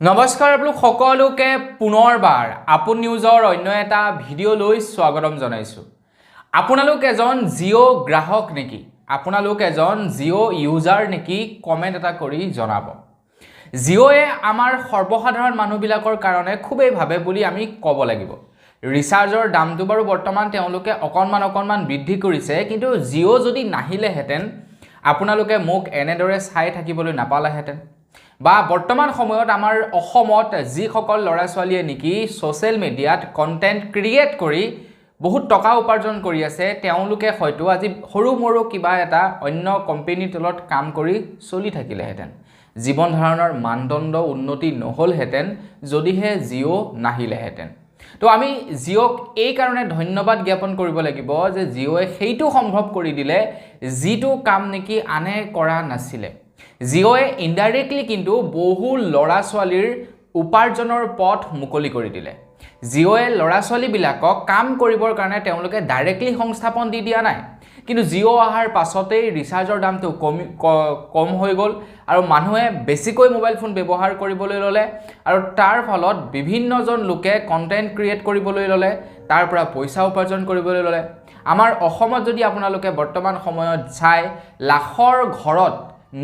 নমস্কাৰ আপোনালোক সকলোকে পুনৰবাৰ আপোন নিউজৰ অন্য এটা ভিডিঅ' লৈ স্বাগতম জনাইছোঁ। আপোনালোক এজন জিঅ' গ্ৰাহক নেকি? আপোনালোক এজন জিঅ' ইউজাৰ নেকি? কমেণ্ট এটা কৰি জনাব। জিঅ'য়ে আমাৰ সৰ্বসাধাৰণ মানুহবিলাকৰ কাৰণে খুবেই ভাবে বুলি আমি ক'ব লাগিব। ৰিচাৰ্জৰ দামটো বাৰু বৰ্তমান তেওঁলোকে অকণমান বৃদ্ধি কৰিছে, কিন্তু জিঅ' যদি নাহিলেহেঁতেন আপোনালোকে মোক এনেদৰে চাই থাকিবলৈ নাপালেহেঁতেন। বা বৰ্তমান সময়ত আমাৰ অসমত যিসকল ল'ৰা ছোৱালীয়ে নেকি ছ'চিয়েল মিডিয়াত কণ্টেণ্ট ক্ৰিয়েট কৰি বহুত টকা উপাৰ্জন কৰি আছে, তেওঁলোকে হয়তো আজি সৰু মৰু কিবা এটা অন্য কোম্পানীৰ তলত কাম কৰি চলি থাকিলেহেঁতেন। জীৱন ধাৰণৰ মানদণ্ড উন্নতি নহ'লহেঁতেন যদিহে জিঅ' নাহিলেহেঁতেন। তো আমি জিঅ'ক এই কাৰণে ধন্যবাদ জ্ঞাপন কৰিব লাগিব যে জিঅ'য়ে সেইটো সম্ভৱ কৰি দিলে যিটো কাম নেকি আনে কৰা নাছিলে। জিঅ'য়ে ইনডাইৰেক্টলি কিন্তু বহু ল'ৰা ছোৱালীৰ উপাৰ্জনৰ পথ মুকলি কৰি দিলে। জিঅ'য়ে ল'ৰা ছোৱালীবিলাকক কাম কৰিবৰ কাৰণে তেওঁলোকে ডাইৰেক্টলি সংস্থাপন দি দিয়া নাই, কিন্তু জিঅ' অহাৰ পাছতেই ৰিচাৰ্জৰ দামটো কম হৈ গ'ল আৰু মানুহে বেছিকৈ মোবাইল ফোন ব্যৱহাৰ কৰিবলৈ ল'লে আৰু তাৰ ফলত বিভিন্নজন লোকে কণ্টেণ্ট ক্ৰিয়েট কৰিবলৈ ল'লে, তাৰ পৰা পইচা উপাৰ্জন কৰিবলৈ ল'লে। আমাৰ অসমত যদি আপোনালোকে বৰ্তমান সময়ত চাই লাখৰ ঘৰত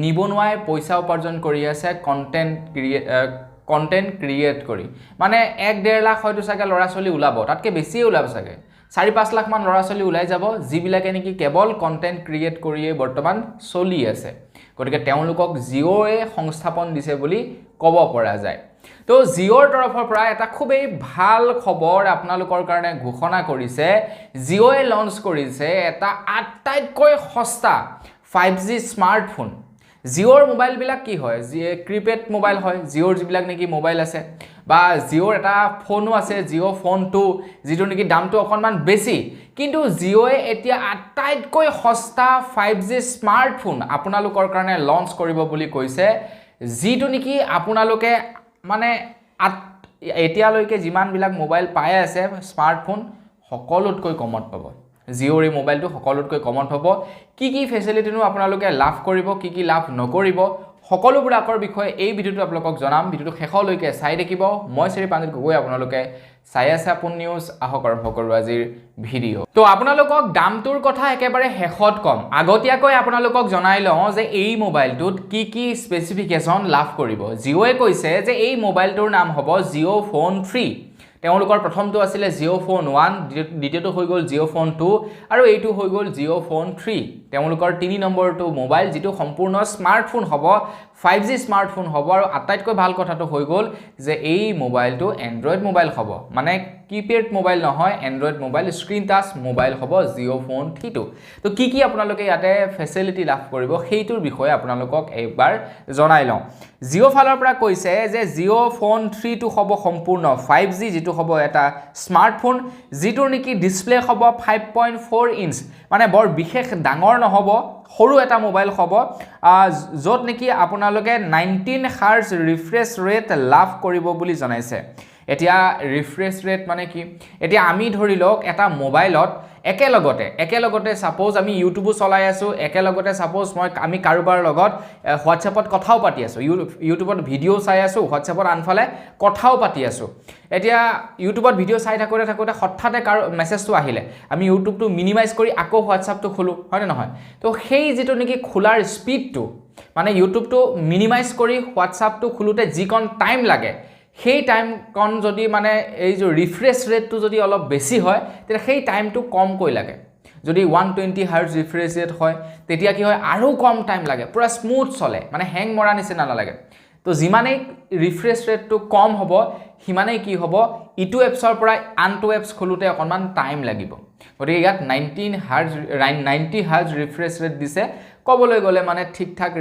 নিবনুৱাই পইচা উপাৰ্জন কৰি আছে কণ্টেণ্ট ক্ৰিয়েট কৰি। মানে 1-1.5 লাখ হয়তো চাগে ল'ৰা ছোৱালী ওলাব, তাতকৈ বেছিয়ে ওলাব চাগে। 4-5 লাখমান ল'ৰা ছোৱালী ওলাই যাব যিবিলাকে নেকি কেৱল কণ্টেণ্ট ক্ৰিয়েট কৰিয়েই বৰ্তমান চলি আছে। গতিকে তেওঁলোকক জিঅ'য়ে সংস্থাপন দিছে বুলি ক'ব পৰা যায়। তো জিঅ'ৰ তৰফৰ পৰা এটা খুবেই ভাল খবৰ আপোনালোকৰ কাৰণে ঘোষণা কৰিছে। জিঅ'য়ে লঞ্চ কৰিছে এটা আটাইতকৈ সস্তা 5G স্মাৰ্টফোন। জিঅ'ৰ মোবাইলবিলাক কি হয়? প্ৰিপেড মোবাইল হয় জিঅ'ৰ যিবিলাক নেকি মোবাইল আছে, বা জিঅ'ৰ এটা ফোনো আছে জিঅ' ফোন 2, যিটো নেকি দামটো অকণমান বেছি। কিন্তু জিঅ'য়ে এতিয়া আটাইতকৈ সস্তা 5G স্মাৰ্টফোন আপোনালোকৰ কাৰণে লঞ্চ কৰিব বুলি কৈছে, যিটো নেকি আপোনালোকে মানে এতিয়ালৈকে যিমানবিলাক মোবাইল পাই আছে স্মাৰ্টফোন সকলোতকৈ কমত পাব। জিঅ'ৰ এই মোবাইলটো সকলোতকৈ কমত হ'ব। কি ফেচিলিটিনো আপোনালোকে লাভ কৰিব, কি লাভ নকৰিব, সকলোবিলাকৰ বিষয়ে এই ভিডিঅ'টো আপোনালোকক জনাম। ভিডিঅ'টো শেষলৈকে চাই থাকিব। মই শ্ৰী প্ৰাঞ্জিত গগৈ, আপোনালোকে চাই আছে আপোন নিউজ। আহক আৰম্ভ কৰোঁ আজিৰ ভিডিঅ'। তো আপোনালোকক দামটোৰ কথা একেবাৰে শেষত ক'ম। আগতীয়াকৈ আপোনালোকক জনাই লওঁ যে এই মোবাইলটোত কি স্পেচিফিকেশ্যন লাভ কৰিব। জিঅ'য়ে কৈছে যে এই মোবাইলটোৰ নাম হ'ব জিঅ' ফোন 3। তেওঁলোকৰ প্ৰথমটো আছিলে জিঅ' ফোন 1, দ্বিতীয়টো হৈ গ'ল জিঅ' ফোন 2 আৰু এইটো হৈ গ'ল জিঅ' ফোন 3। তেওঁলোকৰ 3 নম্বৰটো মোবাইল, যিটো সম্পূৰ্ণ স্মাৰ্টফোন হ'ব, 5G স্মাৰ্টফোন হ'ব। আৰু আটাইতকৈ ভাল কথাটো হৈ গ'ল যে এই মোবাইলটো এণ্ড্ৰইড মোবাইল হ'ব, মানে কিপেড মোবাইল নহয়, Android mobile, screen touch mobile হ'ব জিঅ' ফোন 3টো। তো কি আপোনালোকে ইয়াতে ফেচিলিটি লাভ কৰিব সেইটোৰ বিষয়ে আপোনালোকক এইবাৰ জনাই লওঁ। জিঅ' ফালৰ পৰা কৈছে যে জিঅ' ফোন 3টো হ'ব সম্পূৰ্ণ 5G, যিটো হ'ব এটা স্মাৰ্টফোন, যিটোৰ নেকি ডিছপ্লে হ'ব 5.4 ইঞ্চ, মানে বৰ বিশেষ ডাঙৰ নহ'ব, সৰু এটা মোবাইল হ'ব, য'ত নেকি আপোনালোকে 19 হাৰ্জ ৰিফ্ৰেছ ৰেট লাভ কৰিব বুলি জনাইছে। এতিয়া ৰিফ্ৰেছ ৰেট মানে কি? এতিয়া আমি ধৰি লওক এটা মোবাইলত একেলগতে ছাপ'জ আমি ইউটিউবো চলাই আছোঁ, একেলগতে ছাপ'জ আমি কাৰোবাৰ লগত হোৱাটছএপত কথাও পাতি আছোঁ, ইউটিউবত ভিডিঅ' চাই আছোঁ, হোৱাটছএপত আনফালে কথাও পাতি আছোঁ। এতিয়া ইউটিউবত ভিডিঅ' চাই থাকোঁতে হঠাতে কাৰো মেছেজটো আহিলে, আমি ইউটিউবটো মিনিমাইজ কৰি আকৌ হোৱাটছএপটো খোলোঁ, হয়নে নহয়? তো সেই যিটো নেকি খোলাৰ স্পীডটো, মানে ইউটিউবটো মিনিমাইজ কৰি হোৱাটছএপটো খোলোতে যিকণ টাইম লাগে, সেই টাইমকণ যদি মানে এই যে ৰিফ্ৰেছ ৰেটটো যদি অলপ বেছি হয়, তেতিয়া সেই টাইমটো কমকৈ লাগে। যদি 120 হাৰ্জ ৰিফ্ৰেছ ৰেট হয়, তেতিয়া কি হয়, আৰু কম টাইম লাগে, পূৰা স্মুথ চলে, মানে হেং মৰা নিচিনা নালাগে। তো যিমানেই ৰিফ্ৰেছ ৰেটটো কম হ'ব, সিমানেই কি হ'ব, ইটো এপছৰ পৰা আনটো এপছ খোলোতে অকণমান টাইম লাগিব। গতিকে ইয়াত 90 হাৰ্জ ৰিফ্ৰেছ ৰেট দিছে। ক'বলৈ গ'লে মানে ঠিক ঠাক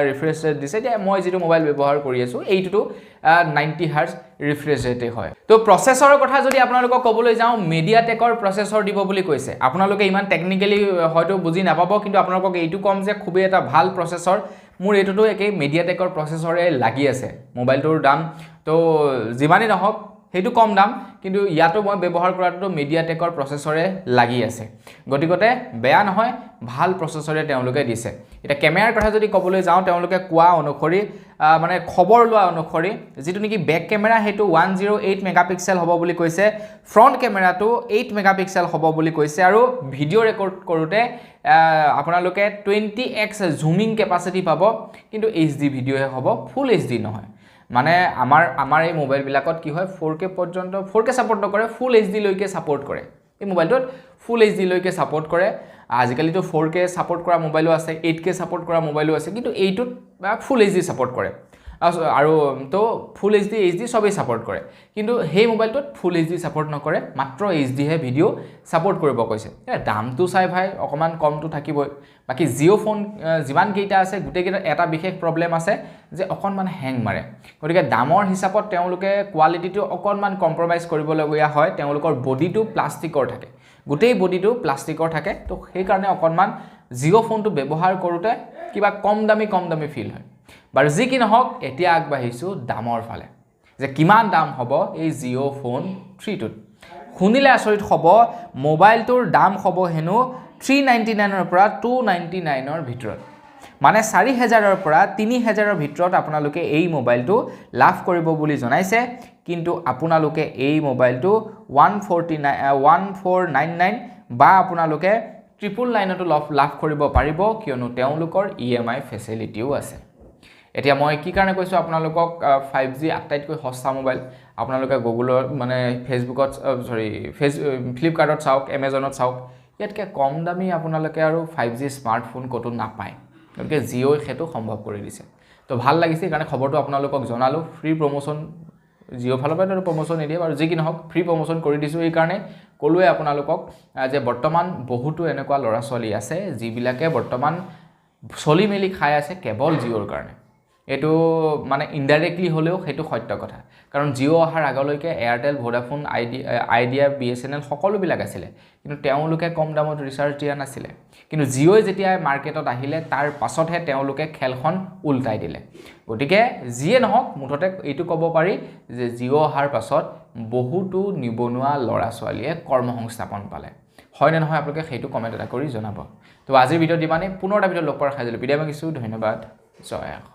ৰিফ্ৰেছ ৰেট দিছে। এতিয়া মই যিটো মোবাইল ব্যৱহাৰ কৰি আছোঁ এইটোতো 90 হাৰ্জ ৰিফ্ৰেছ ৰেটেই হয়। তো প্ৰচেছৰৰ কথা যদি আপোনালোকক ক'বলৈ যাওঁ, মিডিয়াটেকৰ প্ৰচেছৰ দিব বুলি কৈছে। আপোনালোকে ইমান টেকনিকেলি হয়তো বুজি নাপাব, কিন্তু আপোনালোকক এইটো ক'ম যে খুবেই এটা ভাল প্ৰচেছৰ। মোৰ এইটোতো একেই মিডিয়াটেকৰ প্ৰচেছৰে লাগি আছে। মোবাইলটোৰ দাম তো যিমানেই নহওক সেইটো কম দাম, কিন্তু ইয়াতো মই ব্যৱহাৰ কৰাটো মিডিয়াটেকৰ প্ৰচেছৰে লাগি আছে গতিকতে বেয়া নহয় ভাল প্ৰচেছৰে তেওঁলোকে দিছে এটা কেমেৰাৰ কথা যদি ক'বলৈ যাওঁ তেওঁলোকে কোৱা অনুসৰি মানে খবৰ লোৱা অনুসৰি যেটো নেকি বেক কেমেৰা হেতু 108 মেগাপিক্সেল হ'ব বুলি কৈছে ফ্ৰন্ট কেমেৰাটো 8 মেগাপিক্সেল হ'ব বুলি কৈছে আৰু ভিডিও ৰেকৰ্ড কৰোতে আপোনালোকে 20x জুমিং কেপাসিটি পাব কিন্তু এইচডি ভিডিওহে হ'ব ফুল এইচডি নহয় মানে আমাৰ এই মোবাইল বিলাকত কি হয় 4K পৰ্যন্ত 4K সাপোৰ্ট নকৰে ফুল এইচডি লৈকে সাপোৰ্ট কৰে এই মোবাইলটোত ফুল এইচডি লৈকে সাপোৰ্ট কৰে আজিকালি তো 4K সাপোৰ্ট কৰা মোবাইলো আছে 8K সাপোৰ্ট কৰা মোবাইলো আছে কিন্তু এইটোত ফুল এইচডি সাপোৰ্ট কৰে আৰু তো ফুল এইচডি সবেই সাপোৰ্ট কৰে কিন্তু সেই মোবাইলটোত ফুল এইচডি সাপোৰ্ট নকৰে মাত্ৰ এইচডি হে ভিডিও সাপোৰ্ট কৰিব কৈছে দামটো চাই ভাই অকমান কমটো থাকিবই বাকি জিও ফোন যিমান কেইটা আছে গুটেকেইটা এটা বিশেষ প্ৰবলেম আছে যে অকনমান হ্যাং মাৰে গতিকে দামৰ হিচাপত তেওঁলোকে কোৱালিটিটো অকনমান কম্প্ৰমাইজ কৰিবলগীয়া হয় তেওঁলোকৰ বডিটো প্লাষ্টিকৰ থাকে গোটেই বডিটো প্লাষ্টিকৰ থাকে তো সেই কাৰণে অকনমান জিও ফোনটো ব্যৱহাৰ কৰোতে কিবা কম দামি ফিল হয় বাৰু যি কি নহওক এতিয়া আগবাঢ়িছো দামৰ ফালে যে কিমান দাম হ'ব এই জিও ফোন 3 টোত শুনিলে আচৰিত হ'ব মোবাইলটোৰ দাম হ'ব হেনো 399 ৰ পৰা 299 ৰ ভিতৰত মানে 4000 ৰ পৰা 3000 ৰ ভিতৰত আপোনালোকে এই মোবাইলটো লাভ কৰিব বুলি জনাইছে কিন্তু আপোনালোকে এই মোবাইলটো 1499 বা আপোনালোকে 999 টো লাভ কৰিব পাৰিব কিয়নো তেওঁলোকৰ EMI ফেচিলিটিও আছে এতিয়া মই কি কাৰণে কৈছো আপোনালোকক 5G আটাইতকৈ সস্তা মোবাইল আপোনালোকে গুগলৰ মানে ফেসবুকত ফ্লিপকাৰ্টত চাওক এমাজনত চাওক ইয়াতকে কম দামী আপোনালোকে আৰু 5G স্মাৰ্টফোন কতো নাপায় গতিকে জিও হেতু সম্ভৱ কৰি দিছে তো ভাল লাগিছে কাৰণে খবৰটো আপোনালোকক জনালো ফ্ৰী প্ৰমোশন জিও ফালৰ পৰা প্ৰমোশন নিদিয়ে বাৰু যি কি নহওক ফ্ৰী প্ৰমোশন কৰি দিছো এই কাৰণে কলুৱে আপোনালোকক যে বৰ্তমান বহুতো এনেকুৱা লৰা চলি আছে যিবিলাকে বৰ্তমান চলি মেলি খাই আছে কেৱল জিওৰ কাৰণে এটো মানে ইনডাইৰেক্টলি হলেও হেতু সত্য কথা কাৰণ জিও অহাৰ আগলৈকে এয়াৰটেল ভোডাফোন আইডিয়া বিএসএনএল সকলো বিলাক আছিল কিন্তু তেওঁলোকে কম দামত ৰিচাৰ্জ দিয়া নাছিল কিন্তু জিও যেতিয়া মাৰ্কেটত আহিলে তাৰ পাছতহে তেওঁলোকে খেলখন উল্টাই দিলে গতিকে জিয়ে নহওক মুঠতে এইটো ক'ব পাৰি যে জিও অহাৰ পাছত বহুতো নিবনুৱা লৰা ছোৱালীয়ে কৰ্মসংস্থাপন পালে হয় নে নহয় আপোনালোকে হেতু কমেন্ট এটা কৰি জনাব তো আজিৰ ভিডিঅ' দিবানে পুনৰ এটা ভিডিঅ' লগ পোৱাৰ খাইজলো বিদায় মাগিছো ধন্যবাদ জয় অসম